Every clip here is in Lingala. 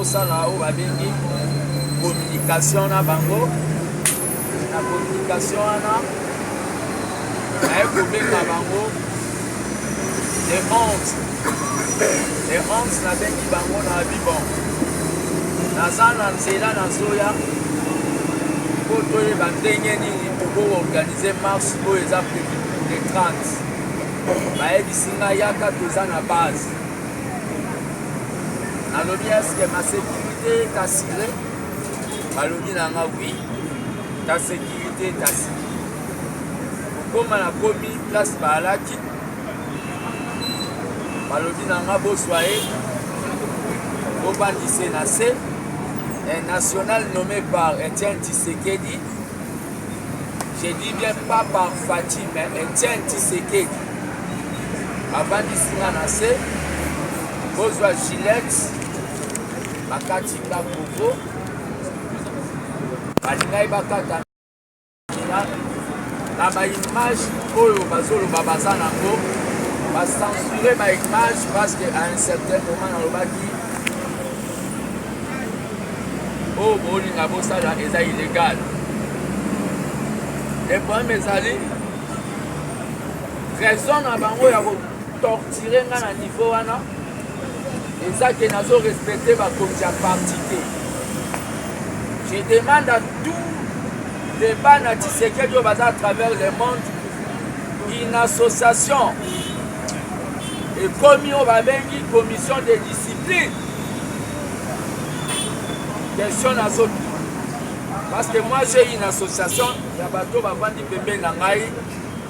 tozosala oyo babengi communication na bango. Na communication wana naye kobenga bango les 11 nabengi bango na bibon. Naza na nzela nazoya po toyeba ndenge nini tokoorganize marche oyo eza prévu le 30. Bayebisi ngai yaka toza na base. Nalobi eske ma sécurité est assurée? Balobi na nga oui, ta sécurité est assurée. Kokoma nakomi place baalaki balobi na nga boswaye bobandise na se un national nommé par Etienne Tshisekedi. Je dis bien pas par Fatih, mais Etienne Tshisekedi. Babandisi nga na se bozwa Gillette bakati Kakovo balingai bakata na baimage oyo bazoloba baza nango bacensurer baimage parce que à un certain moment nalobaki oyo bolinga bosala eza illégal. Le problème ezali raison na bango ya kotortire nga na niveau wana eza ke nazo respecte bakonzi ya parti te. Je demande à tous les bana Tshisekedi oyo baza à travers le monde une association ekomi oyo babengi commission de discipline. Question nazoki parce que moi j'ai une association ya bato bavandi pembeni na ngai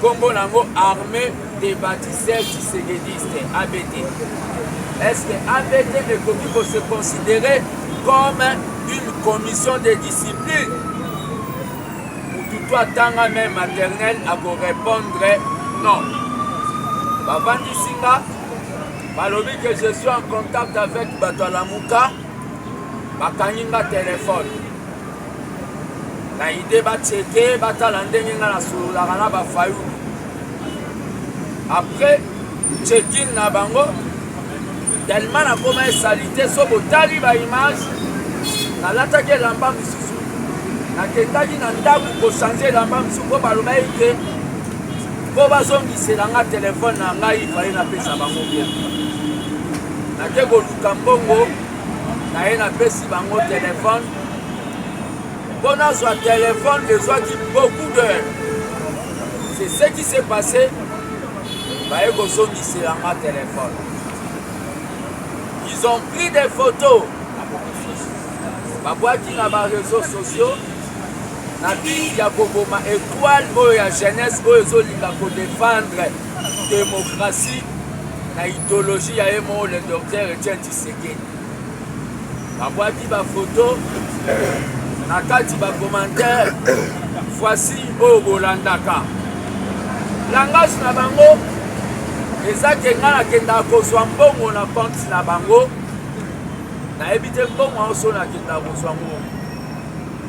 kombo nango armée des bâtisseurs tshisekidistes ABT. Est-ce que ABT ekomi ko se considérer comme une commission de discipline? Mututu atanga même maternelle à vous répondre non. Bavandisi nga balobi que je suis en contact avec bato Lamuka bakangi nga téléphone na ide bacheke batala ndenge nga nasololaka na bafayulu. Après check-in na bango tellement nakoma esalite so botali baimage nalataki elamba misusu nakendaki na ndako kochange elamba misusu mpo baloba ete mpo bazongisela nga telefone na ngai faye napesa bango bien nake koluka mbongo naye napesi bango telefone mpo nazwa telefone ezwaki beaucoup d'heures. C'est ce qui s'est passé. Baye kozongisela nga telefone. Ils ont pris des photos babwaki na bareseaux sociaux na biki ya koboma étoile oyo ya jeunesse oyo ezolinga kodéfendre démocratie na idéologie ya ye moo le docteur Etienne Tshisekedi. Babwaki bafoto na kati bacommentaire voici oyo bolandaka. Langage na bango eza ke nga nakendaka kozwa mbongo na compte na bango nayebi te mbongo aoso nakendaka kozwa mbongo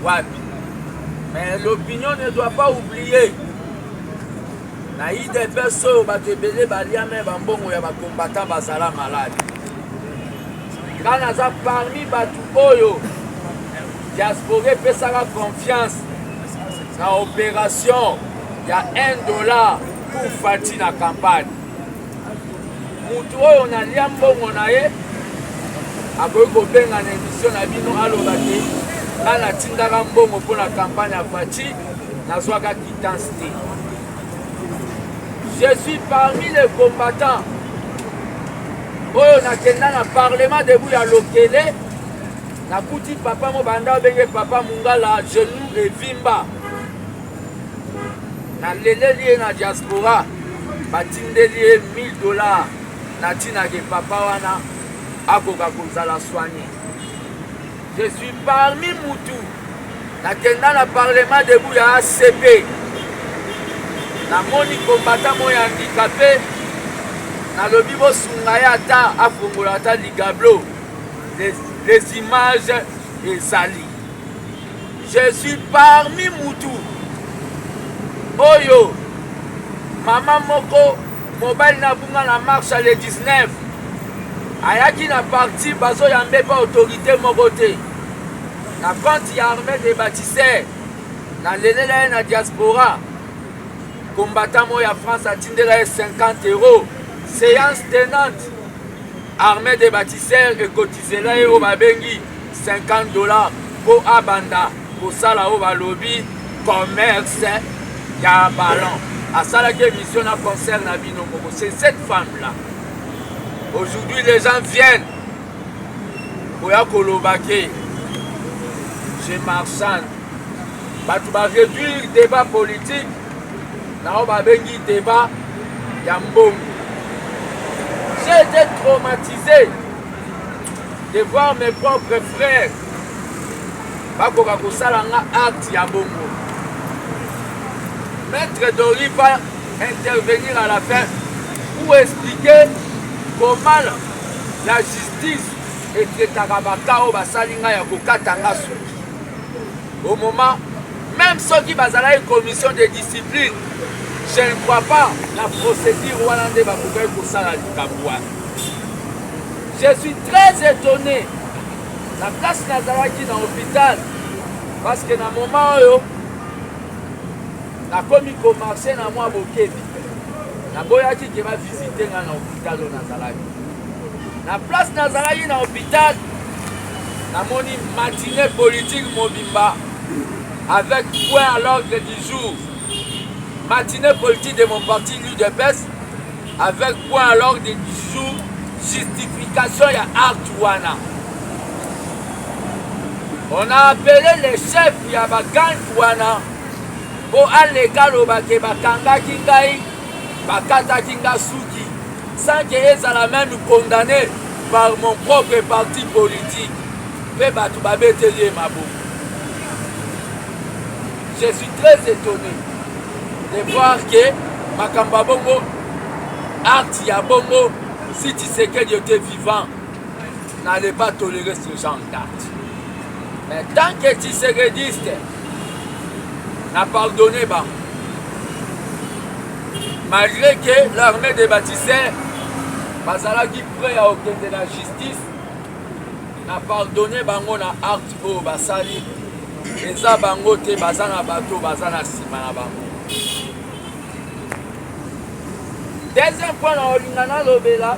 wapi. Mais l'opinion ne doit pas oublier na IDPS oyo bato ebele balia me bambongo ya bakombata bazala malade. Nga naza parmi bato oyo diaspora epesaka confiance na opération ya $1 pour Fati na campagne. Mutu oyo nalia mbongo na ye akoki kobenga na émission na bino aloba te nga natindaka mbongo mpo na campagne ya Fati nazwaka quittance te. Je suis parmi les combattants oyo nakenda na parlement debu ya lokele nakuti papa mobanda obenge papa Mungala genou evimba na leleli ye na diaspora batindeli ye $1000 natinaki papa wana akoka kozala soigné. Je suis parmi mutu nakenda na parlement debu ya ACP namoni combattant moyo handicapé nalobi bosunga ye ata afongola ata ligablo les images ezali. Je suis parmi mutu oyo mama moko mobile na bunga na marche le 19 ayaki na parti bazoyambe pa autorité moko te na compte ya armée des bâtisseurs na lelela ye na diaspora combattant mo ya France atindela ye 50 €. Séance tenante armée des bâtisseurs ekotizela ye oyo babengi 50 $ mpo abanda kosala oyo balobi commerce ya ballon. Asalaki émission na concert na bino moko. C'est cette femme-là. Aujourd'hui, les gens viennent pour Kolobake. Je marchande. Tu vas réduire le débat politique. Now, babengi débat Yambom. J'ai été traumatisé de voir mes propres frères. Bakoka kosala nga acte ya bongo. Maître Dori va intervenir à la fin pour expliquer comment la justice est traitée au moment, même ceux qui basent la commission de discipline, je ne crois pas la procédure Walande Bakouké pour ça la Kabouane. Je suis très étonné. La place Nazaraki dans l'hôpital, parce que dans le moment où na komi commencé na moi bokebi na boyaki qui va visiter dans l'hôpital de Nazaraki. La place Nazaraki dans l'hôpital, na moni matinée politique Mobimba avec point à l'ordre du jour. Matinée politique de mon parti l'UDPS avec point à l'ordre du jour justification ya Artuana. On a appelé les chefs ya bagan Tuana pour aller galobake bakanga kingai bakata kinga suki sans que ezala même condamné par mon propre parti politique. Mais batu babeteli mabo. Je suis très étonné de voir que Makamba Bongo acte ya Bongo si tu sais qu'il était vivant n'allait pas tolérer ce genre d'acte. Mais tant que tu sais rédiste n'a pardonné ba. Malgré que l'armée des bâtisseurs bazala qui prêt à obtenir la justice n'a pardonné bango na acte o basali eza bango te bazana bato bazana sima na bango. Deuxième point na olingana lobela.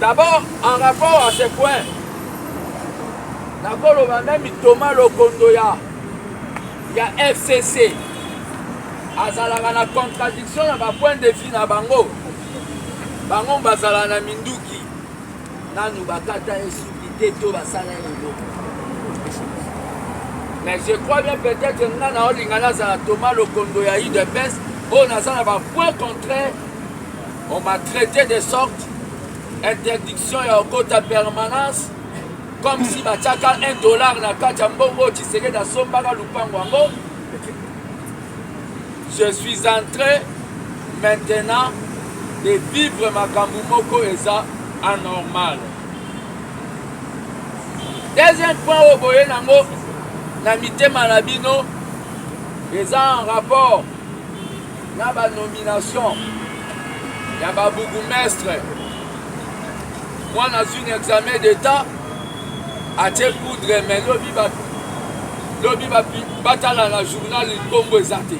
D'abord en rapport à ce point nakoloba même Thomas Lokondo ya FCC azalaka na contradiction na ba point de vue na bango bazala na minduki nanu bakata esuki te to basala eloko. Mais je crois bien peut-être nga na olingana za Thomas Lokondo ya UDPS on a na ba point contraire. On m'a traité de sorte interdiction ya okota permanence comme si bachaka $1 na kati ya mbongo Tshisekedi asombaka lupango yango. Je suis en train maintenant de vivre makambo moko eza anormal. Deuxième point au boye nango na mitema na bino eza en rapport na ba nomination ya ba bourgmestre. Moi dans un examen d'état à te poudre mais lobi batala na journal Congo ezate.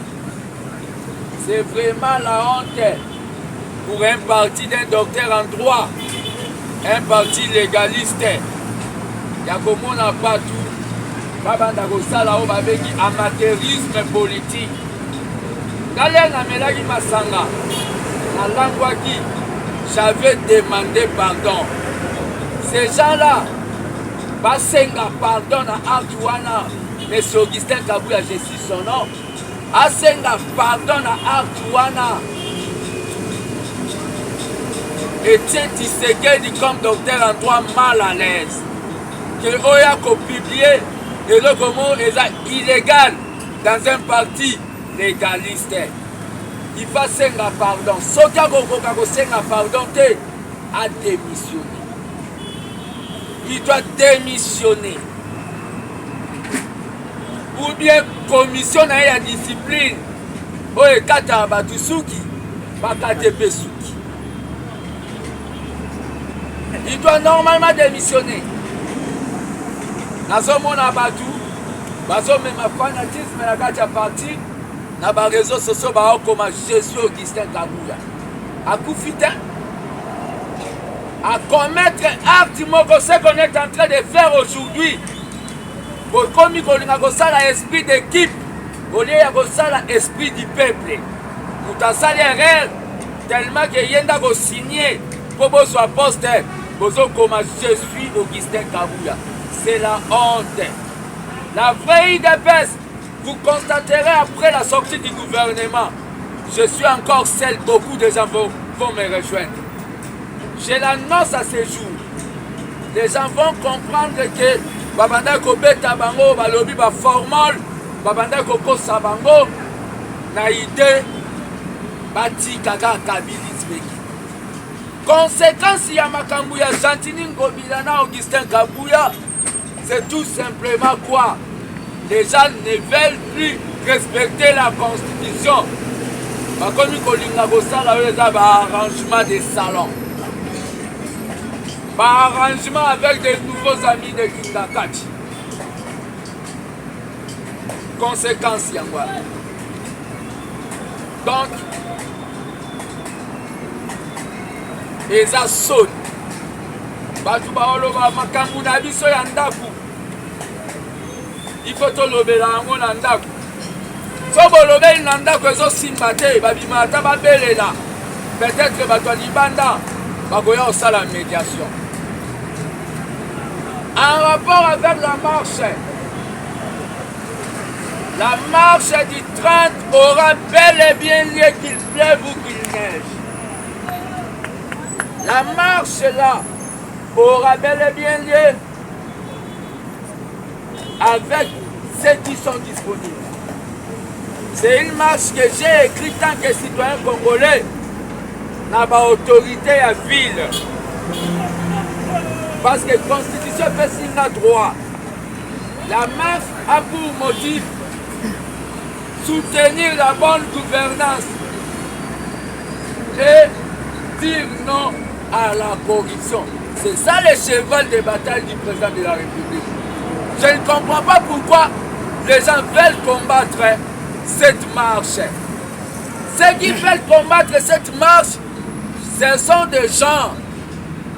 C'est vraiment la honte pour un parti d'un docteur en droit, un parti légaliste. Yakomona partout babanda kosala o babeki amateurisme politique. Kale na melaki masanga na langwaki j'avais demandé pardon. Ces gens-là basenga pardon à Artuana, mais Augustin Kabouya, je suis son nom. Asenga pardon à Artuana. Et tiens, Tshisekedi comme docteur en droit mal à l'aise. Que Oya ko publier et le comment est illégal dans un parti légaliste. Il va senga pardon. Soka ko senga pardon te a démissionné. Il doit démissionner. Ou bien commission na ya discipline. Oye kata batusuki bakate pesuki. Il doit normalement démissionner. Nazomona batu, bazomema fanatisme na kati ya parti, na ba réseaux sociaux comme Jésus Augustin Kabuya. Akufi te à commettre acte moko ce qu'on est en train de faire aujourd'hui. Comme il a l'esprit d'équipe, il a l'esprit du peuple. Nous avons erreur tellement qu'il y a signé pour votre poste. Comme je suis Augustin Kabuya. C'est la honte. La vraie IDPS, vous constaterez après la sortie du gouvernement, je suis encore seul, beaucoup de gens vont me rejoindre. Je l'annonce à ce jour. Les gens vont comprendre que babanda ko beta bango balobi ba formal babanda ko kosa bango na idée bati kaka kabilisbeki. Conséquence ya makambu ya Santini Ngobila na Augustin Kabuya, c'est tout simplement quoi? Les gens ne veulent plus respecter la constitution. Bakomi kolinga kosala eza ba arrangement des salons. Par arrangement avec des nouveaux amis de Kingakachi. Conséquence yangwa. Donc, eza soni. Batu baoloba makambu na biso ya ndaku. Il faut tolobela yango na ndaku. So bolobeli na ndaku ezo simba te babima ata babelela. Peut-être bato ya libanda bakoya osala médiation. En rapport avec la marche du 30 aura bel et bien lieu qu'il pleuve ou qu'il neige. La marche là aura bel et bien lieu avec ceux qui sont disponibles. C'est une marche que j'ai écrite tant que citoyen congolais dans l'autorité à ville. Parce que la Constitution fait signe droit. La marche a pour motif soutenir la bonne gouvernance et dire non à la corruption. C'est ça le cheval de bataille du président de la République. Je ne comprends pas pourquoi les gens veulent combattre cette marche. Ceux qui veulent combattre cette marche, ce sont des gens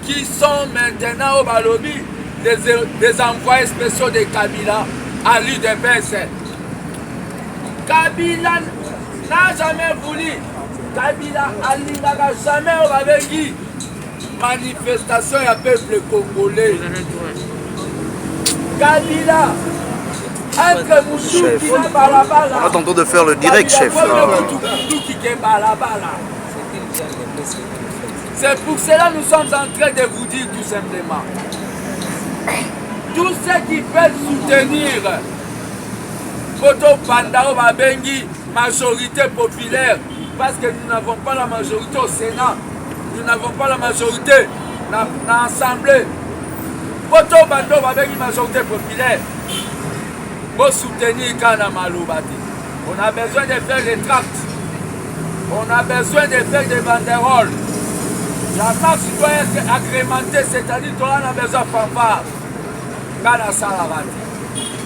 qui sont maintenant au Balobi, des envoyés spéciaux de Kabila à l'UDPS. Kabila n'a jamais voulu, Kabila n'a jamais ouvert manifestation du peuple congolais. Kabila, chef, on attend de faire le direct, chef. C'est pour cela que nous sommes en train de vous dire tout simplement. Tous ceux qui veulent soutenir Poto Pandao Babengi, majorité populaire, parce que nous n'avons pas la majorité au Sénat, nous n'avons pas la majorité dans l'Assemblée. Poto Pandao Babengi, majorité populaire, pour soutenir Kana Maloubati. On a besoin de faire des tracts, on a besoin de faire des banderoles. La marche doit être agrémentée, c'est-à-dire qu'on a besoin de fanfare.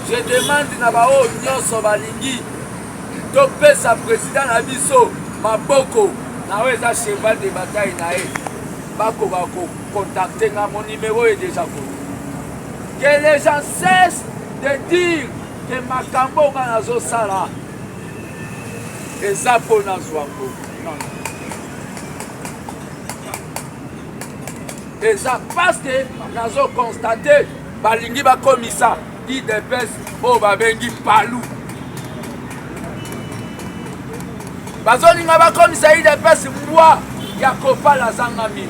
Je demande à Bao Nyonso Balingi, Topesa président Abiso, Maboko, Naweza cheval de bataille nae. Bako Bako, contacter mon numéro est déjà connu. Que les gens cessent de dire que Makambo Manazo Sala et Zapo Nazwango. Non. Et ça parce que nous avons constaté balingi ba komisa IDPS o babengi palu. Bazolinga ba komisa IDPS moi Yakopa la zangami.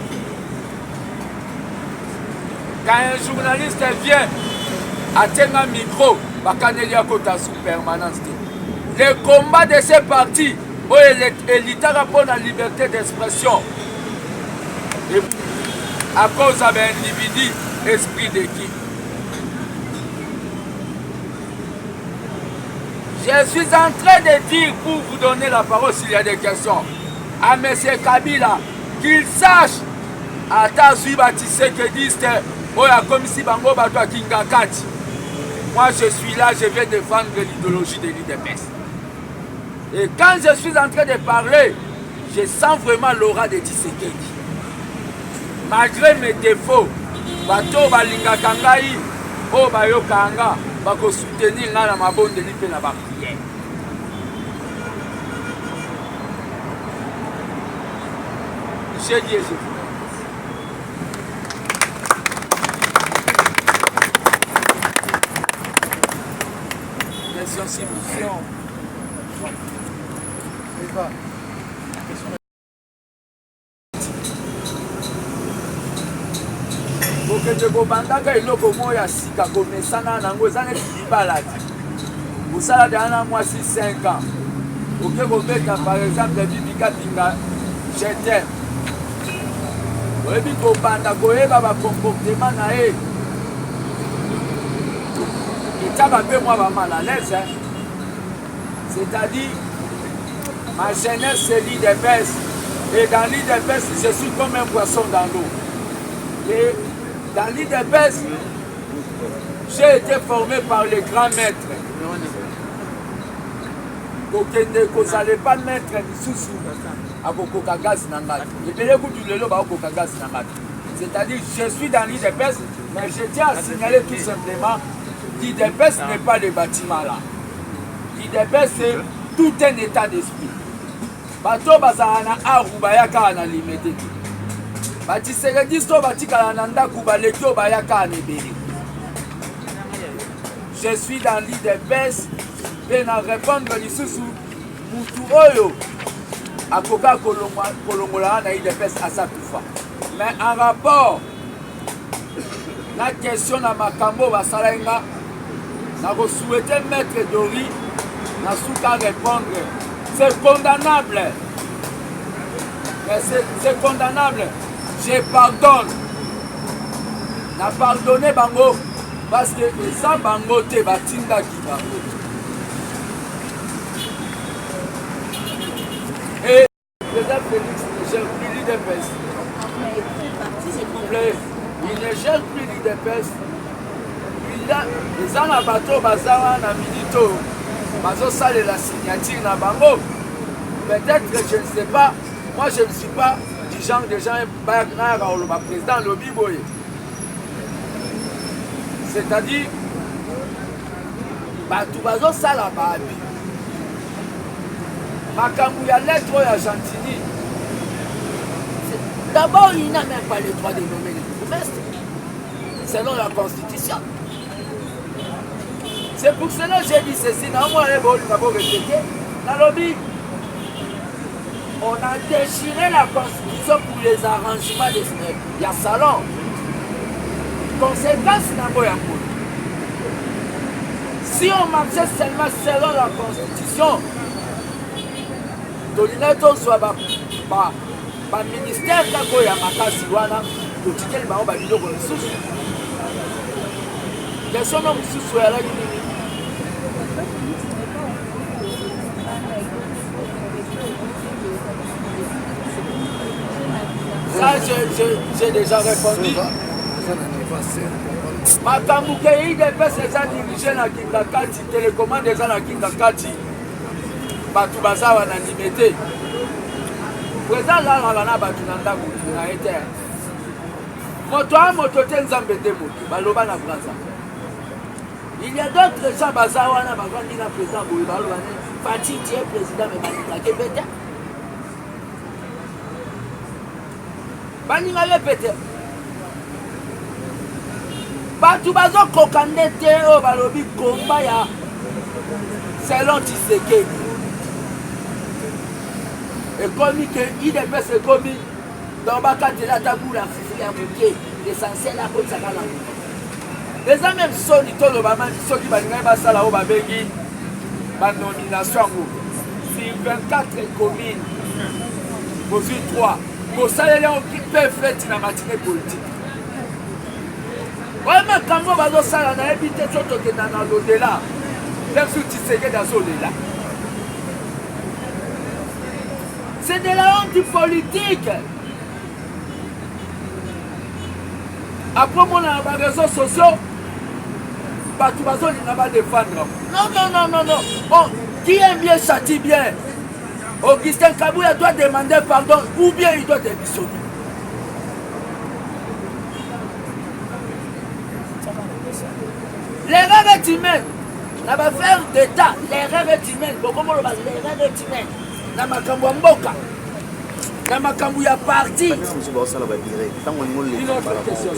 Quand un journaliste vient atteindre un micro, bakaneli akota sous permanence. Le combat de ces partis est l'État pour la liberté d'expression. À cause d'un individu, esprit d'équipe. Je suis en train de dire, pour vous donner la parole s'il y a des questions, à M. Kabila, qu'il sache ata azwi batisekediste oyo akomisi bango bato akinga kati. Moi je suis là, je vais défendre l'idéologie de l'UDPS. Et quand je suis en train de parler, je sens vraiment l'aura de Tshisekedi. Malgré mes défauts, bato balingaka ngai oyo bayokaka nga bakosoutenir nga na mabondeli mpe na bapriere. J'ai dit et j'ai dit. Question s'il vous plaît. Bokende kobandaka eloko moko ya sika komesana nango eza neti libala te. Kosala deya na mwasi 5 ans. Oke kobeta par exemple bibika binga je t'aime. Oyebi kobanda koyeba bacomportement na ye etaka mpe mwa bamal à l'aise. C'est-à-dire ma jeunesse c'est l'UDPS. Et dans l'UDPS je suis comme un poisson dans l'eau. Et dans l'UDPS, j'ai été formé par les grands maîtres. Vous n'allez pas mettre sous à Kokokagaz Nangat. C'est-à-dire, je suis dans l'UDPS, mais je tiens à signaler tout simplement l'UDPS n'est pas le bâtiment là. L'UDPS, c'est tout un état d'esprit. Bato bazana arubayaka na limité. Batiserediste batikala na ndaku baleki oyo bayaka na ebele. Je suis dans l'UDPS mpe na répondre lisusu mutu oyo akoka kolongolaka na UDPS asakufa. Mais en rapport na question na makambo basala nga nakosouhaite maître Dori nasuka répondre. C'est condamnable. Mais c'est condamnable. Je pardonne. Na pardonné bango parce que ça bango te batinda ki bango. Et le président Félix ne gère plus l'UDPS. S'il vous plaît, il ne gère plus l'UDPS. Les gens na bateau bazawa na milito bazo sale la signature na bango. Peut-être que je ne sais pas. Moi je ne suis pas du genre de gens le président Lobi Boye. C'est-à-dire, tout bazo sala babi. Makambu ya lettre ya Gentini. D'abord, il n'a même pas le droit de nommer les bourgmestres, selon la Constitution. C'est pour cela que j'ai dit ceci. On a déchiré la Constitution pour les arrangements de la salon. Conséquence n'a pas. Si on marchait seulement selon la Constitution, Tolinato soit par ministère kako ya makasi wana totikeli bango babiloko mosusu. Question na mosusu ya laki nini? Ça, j'ai déjà répondu. Makambu ke UDPS eza dirigé na Kingakati, télécommande eza na Kingakati. Batu baza wana limité. Président lalala na batu na ndako na ete. Moto a moto te nzambe te moto, baloba na Braza. Il y a d'autres gens baza wana bavandi na président boye baloba ne. Fati tie président me balinga ke bete. Balinga ye bete. Batu bazo kokande te o balobi komba ya selon Tshisekedi. Et comme il est commis dans le la tabou la fifi à bouquet, l'essentiel à cause de la langue. Les gens même sont du tout le moment, ceux qui vont faire ça là-haut, ma nomination sur 24 communes, pour 3. Pour ça, les gens qui peuvent faire la matinée politique. Vraiment, quand on va dans ça, on a évité tout qui est dans l'au-delà. Même si tu sais que dans l'au-delà. C'est de la honte politique. Après, on a les réseaux sociaux. Batou bazo il n'a pas défendre. Non. Bon, qui aime bien châtie bien. Augustin Kabouya doit demander pardon ou bien il doit démissionner. L'erreur est humaine. On va faire d'État. L'erreur est humaine. Comment on va l'erreur est humaine. Na makambo mboka. Na makambo ya parti. Une autre question.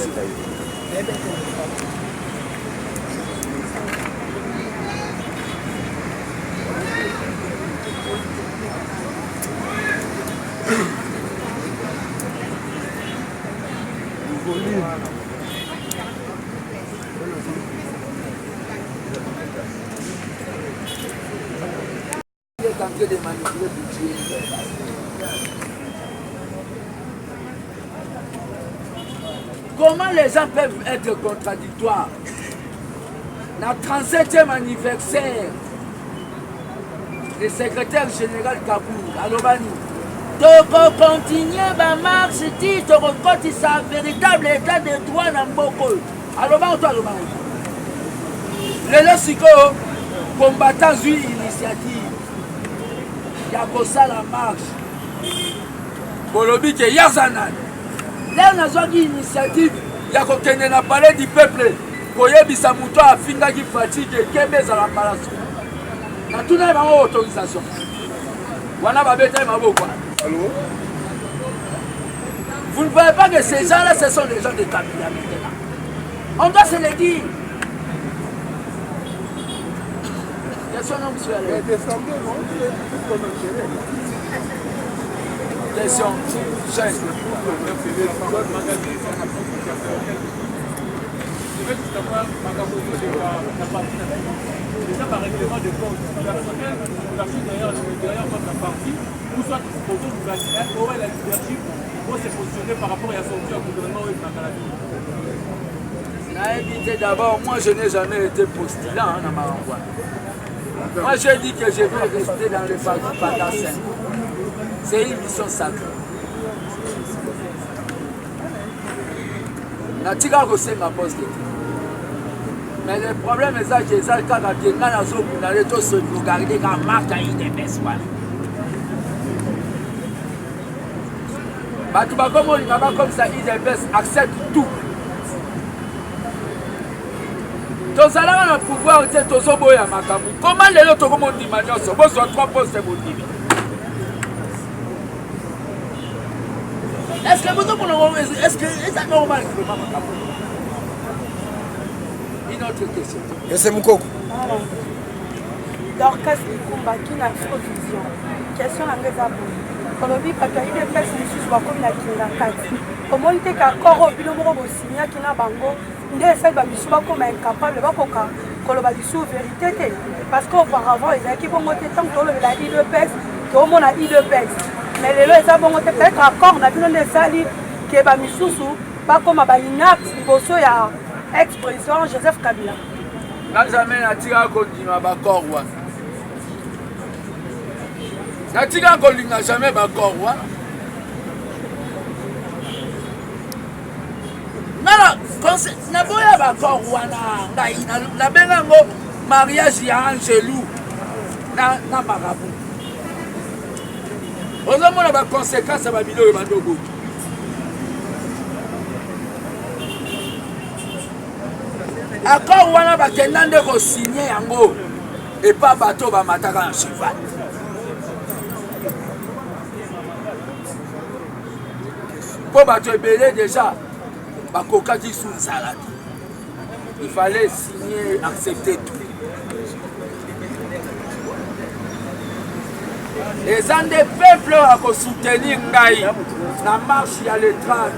Il est en train de manipuler le budget. Comment les gens peuvent être contradictoires? Notre 37e anniversaire, le secrétaire général Kaboul, Alobani, de continuer ma marche, dit de reconnaître sa véritable état de droit dans Mboko. Alobani, toi, Alobani. Les lorsiko combattants une initiative. Il y a que ça la marche. Bolobi que Yazanan. Là, on a une initiative. Il y a que na palais du peuple. Koyebisa muto afinga qui fatigue kebeza la palais. Na tout n'a pas autorisation. Wana babeta maboko. Allô? Vous ne voyez pas que ces gens-là, ce sont des gens de Kabila maintenant. On doit se le dire. Question, monsieur Alain. Question. Chef. Déjà par règlement de compte personnel, derrière votre parti, ou soit vous aurez la leadership pour se positionner par rapport à son gouvernement ou évité d'abord, moi je n'ai jamais été postulant dans ma renvoi. Moi j'ai dit que je vais rester dans le Fatasen. C'est une mission sacrée. Natika Rossé ma poste. Mais le problème est que les gens qui ont se regarder quand marque à IDPS. Comme ça, IDPS accepte tout. Donc ça a le pouvoir de Tozobo et Makamu. Comment les autres comment on dit maintenant ce beau soit 3 postes de motivé. Est-ce que vous est-ce que c'est normal que Makamu? Une autre question. Et c'est Moukoko. Dorcas Likumba qui n'a pas vision. Question à Ngezabo. Quand on dit que il est fait une comme la Kinakati. Comment il était d'accord au bilan de signer qui n'a bango. Il est fait de comme incapable de voir vérité. Parce qu'auparavant, ils avaient bon tant que la IDPS, tout le monde a IDPS. Mais les gens ont peut-être accord, on a vu des salis qui est pas comme un inact, il y a ex-président Joseph Kabila. Quand jamais Natika continue bakor wa. Natika continue jamais bakor wa. Na boya bakor wa na benga ngo mariage ya Angelou na marabout. Ozomona ba conséquences ba bilo ba ndogo. Accord wana bakenda nde ko signer yango et pas bateau ba mataka na cheval. Pour bateau ebele déjà bakokaki sous nzala. Il fallait signer, accepter tout. Les gens des peuples à soutenir Ngaï na marche ya le 30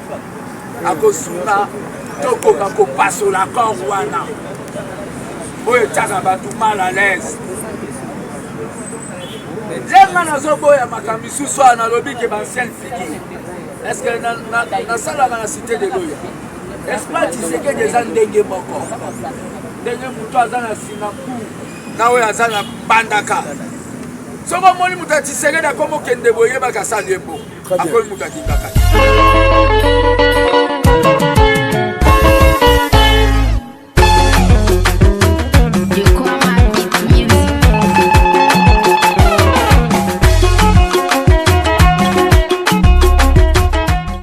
à Kosuna toko kako passe l'accord wana. Boye taka batu mal à l'aise. Zenga nazo boya makamisu so na lobi ke bancienne figure. Est-ce que na sala na cité de Loya? Est-ce pas tu sais que des gens ndenge moko? Ndenge mutu azana Singapour. Nawe azana Bandaka. Soko moni mutu atiseke da komo kende boye baka salembo. Akoi mutu akingaka.